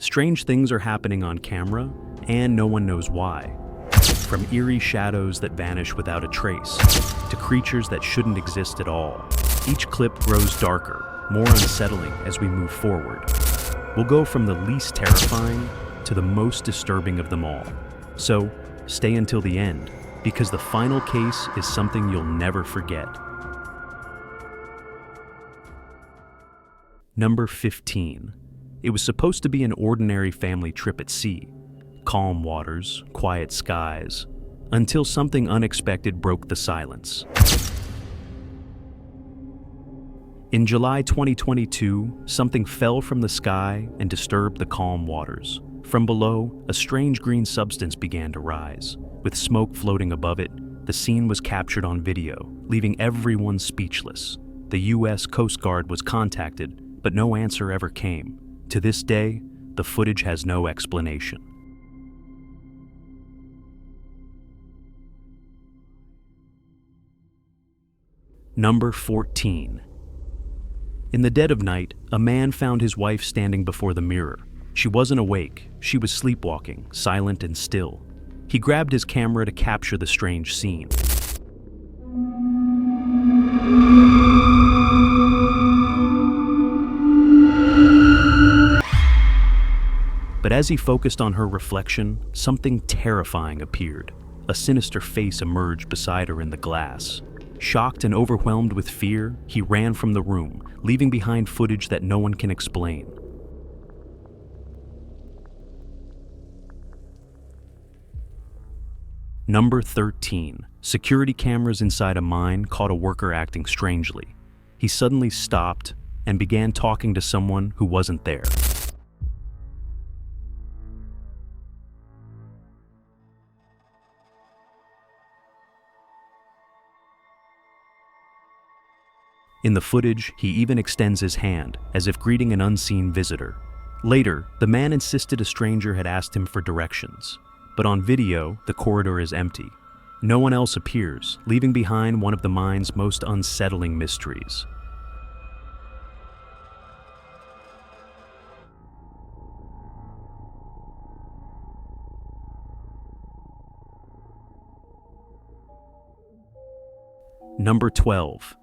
Strange things are happening on camera, and no one knows why. From eerie shadows that vanish without a trace, to creatures that shouldn't exist at all. Each clip grows darker, more unsettling as we move forward. We'll go from the least terrifying to the most disturbing of them all. So, stay until the end, because the final case is something you'll never forget. Number 15. It was supposed to be an ordinary family trip at sea. Calm waters, quiet skies, until something unexpected broke the silence. In July 2022, something fell from the sky and disturbed the calm waters. From below, a strange green substance began to rise. With smoke floating above it, the scene was captured on video, leaving everyone speechless. The US Coast Guard was contacted, but no answer ever came. To this day, the footage has no explanation. Number 14. In the dead of night, a man found his wife standing before the mirror. She wasn't awake, she was sleepwalking, silent and still. He grabbed his camera to capture the strange scene. But as he focused on her reflection, something terrifying appeared. A sinister face emerged beside her in the glass. Shocked and overwhelmed with fear, he ran from the room, leaving behind footage that no one can explain. Number 13. Security cameras inside a mine caught a worker acting strangely. He suddenly stopped and began talking to someone who wasn't there. In the footage, he even extends his hand, as if greeting an unseen visitor. Later, the man insisted a stranger had asked him for directions. But on video, the corridor is empty. No one else appears, leaving behind one of the mine's most unsettling mysteries. Number 12.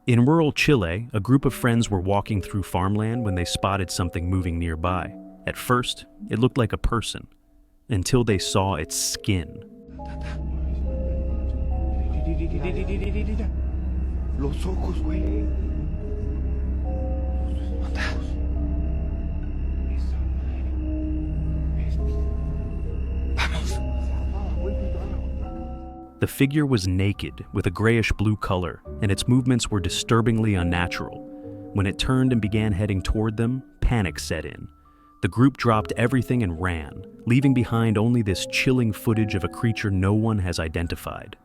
In rural Chile, a group of friends were walking through farmland when they spotted something moving nearby. At first, it looked like a person, until they saw its skin. Los ojos, güey. The figure was naked, with a grayish-blue color, and its movements were disturbingly unnatural. When it turned and began heading toward them, panic set in. The group dropped everything and ran, leaving behind only this chilling footage of a creature no one has identified.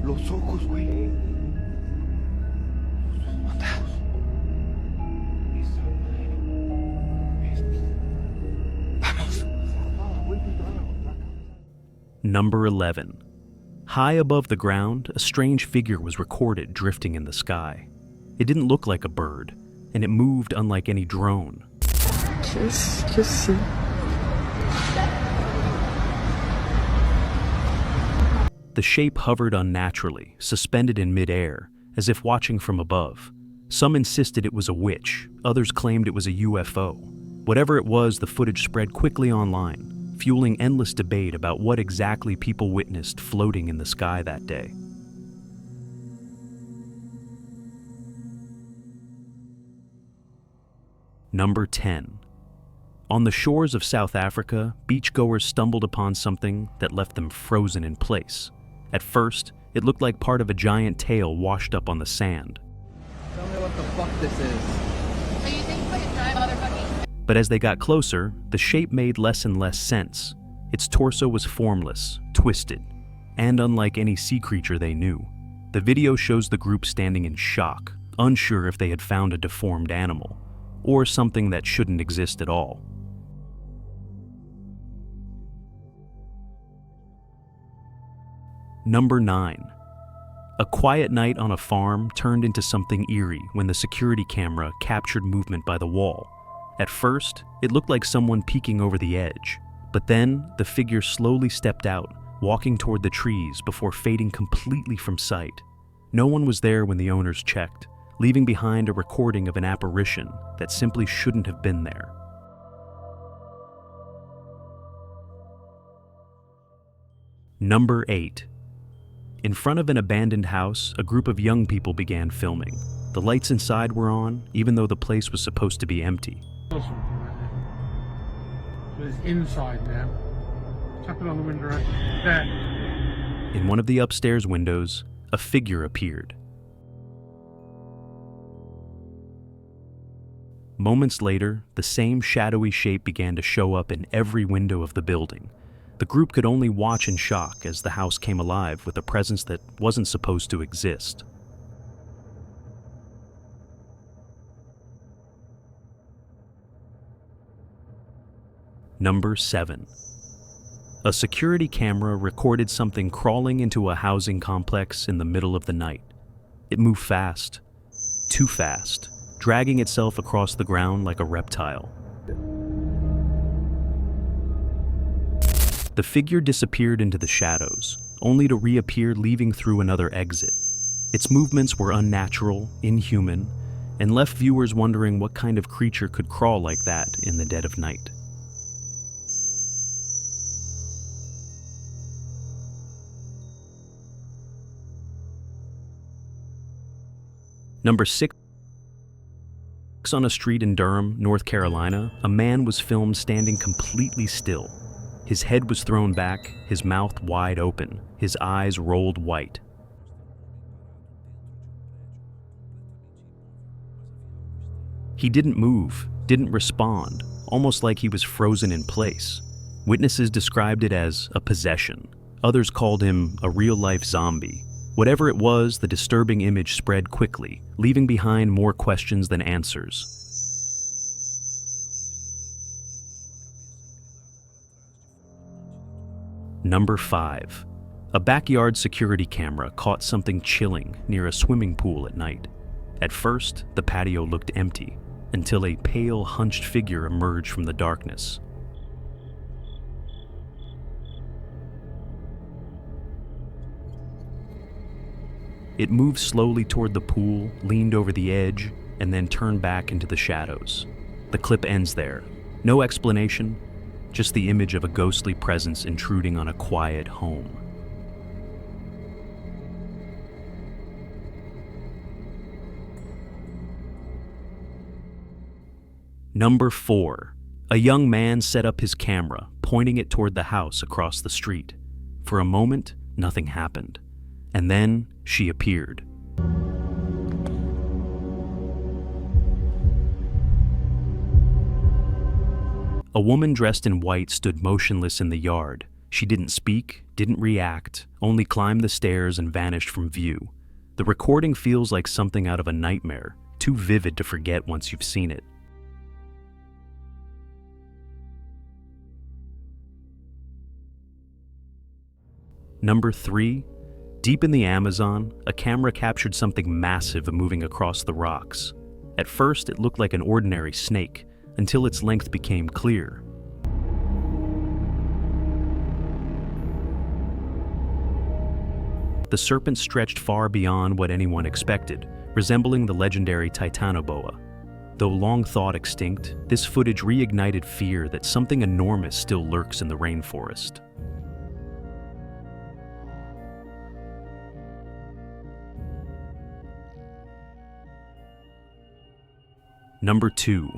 Los ojos, güey. Number 11. High above the ground, a strange figure was recorded drifting in the sky. It didn't look like a bird, and it moved unlike any drone. Just The shape hovered unnaturally, suspended in midair, as if watching from above. Some insisted it was a witch, others claimed it was a UFO. Whatever it was, the footage spread quickly online, fueling endless debate about what exactly people witnessed floating in the sky that day. Number 10. On the shores of South Africa, beachgoers stumbled upon something that left them frozen in place. At first, it looked like part of a giant tail washed up on the sand. Tell me what the fuck this is. So you think we could drive motherfucking? But as they got closer, the shape made less and less sense. Its torso was formless, twisted, and unlike any sea creature they knew. The video shows the group standing in shock, unsure if they had found a deformed animal, or something that shouldn't exist at all. Number 9. A quiet night on a farm turned into something eerie when the security camera captured movement by the wall. At first, it looked like someone peeking over the edge, but then the figure slowly stepped out, walking toward the trees before fading completely from sight. No one was there when the owners checked, leaving behind a recording of an apparition that simply shouldn't have been there. Number 8. In front of an abandoned house, a group of young people began filming. The lights inside were on, even though the place was supposed to be empty. Something right there. So it's inside now. Tap it on the window right there. In one of the upstairs windows, a figure appeared. Moments later, the same shadowy shape began to show up in every window of the building. The group could only watch in shock as the house came alive with a presence that wasn't supposed to exist. Number 7. A security camera recorded something crawling into a housing complex in the middle of the night. It moved fast, too fast, dragging itself across the ground like a reptile. The figure disappeared into the shadows, only to reappear leaving through another exit. Its movements were unnatural, inhuman, and left viewers wondering what kind of creature could crawl like that in the dead of night. Number 6. On a street in Durham, North Carolina, a man was filmed standing completely still. His head was thrown back, his mouth wide open, his eyes rolled white. He didn't move, didn't respond, almost like he was frozen in place. Witnesses described it as a possession. Others called him a real-life zombie. Whatever it was, the disturbing image spread quickly, leaving behind more questions than answers. Number 5. A backyard security camera caught something chilling near a swimming pool at night. At first, the patio looked empty, until a pale, hunched figure emerged from the darkness. It moved slowly toward the pool, leaned over the edge, and then turned back into the shadows. The clip ends there. No explanation, just the image of a ghostly presence intruding on a quiet home. Number 4. A young man set up his camera, pointing it toward the house across the street. For a moment, nothing happened. And then she appeared. A woman dressed in white stood motionless in the yard. She didn't speak, didn't react, only climbed the stairs and vanished from view. The recording feels like something out of a nightmare, too vivid to forget once you've seen it. Number 3. Deep in the Amazon, a camera captured something massive moving across the rocks. At first, it looked like an ordinary snake, until its length became clear. The serpent stretched far beyond what anyone expected, resembling the legendary Titanoboa. Though long thought extinct, this footage reignited fear that something enormous still lurks in the rainforest. Number 2.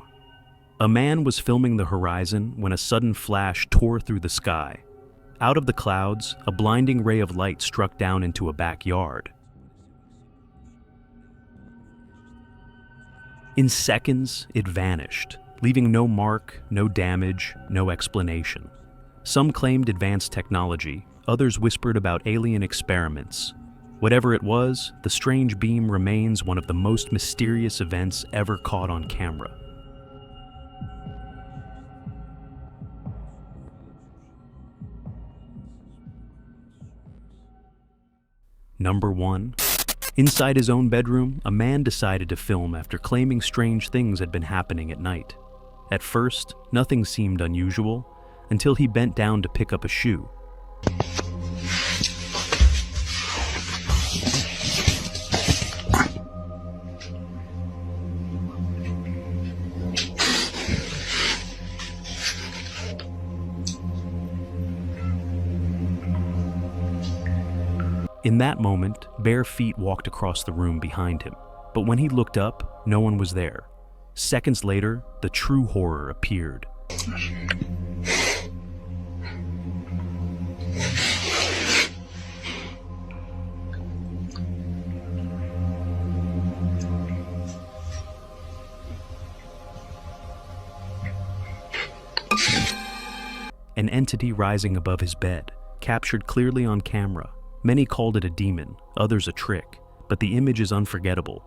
A man was filming the horizon when a sudden flash tore through the sky. Out of the clouds, a blinding ray of light struck down into a backyard. In seconds, it vanished, leaving no mark, no damage, no explanation. Some claimed advanced technology, others whispered about alien experiments. Whatever it was, the strange beam remains one of the most mysterious events ever caught on camera. Number 1. Inside his own bedroom, a man decided to film after claiming strange things had been happening at night. At first, nothing seemed unusual until he bent down to pick up a shoe. In that moment, bare feet walked across the room behind him, but when he looked up, no one was there. Seconds later, the true horror appeared. An entity rising above his bed, captured clearly on camera. Many called it a demon, others a trick, but the image is unforgettable.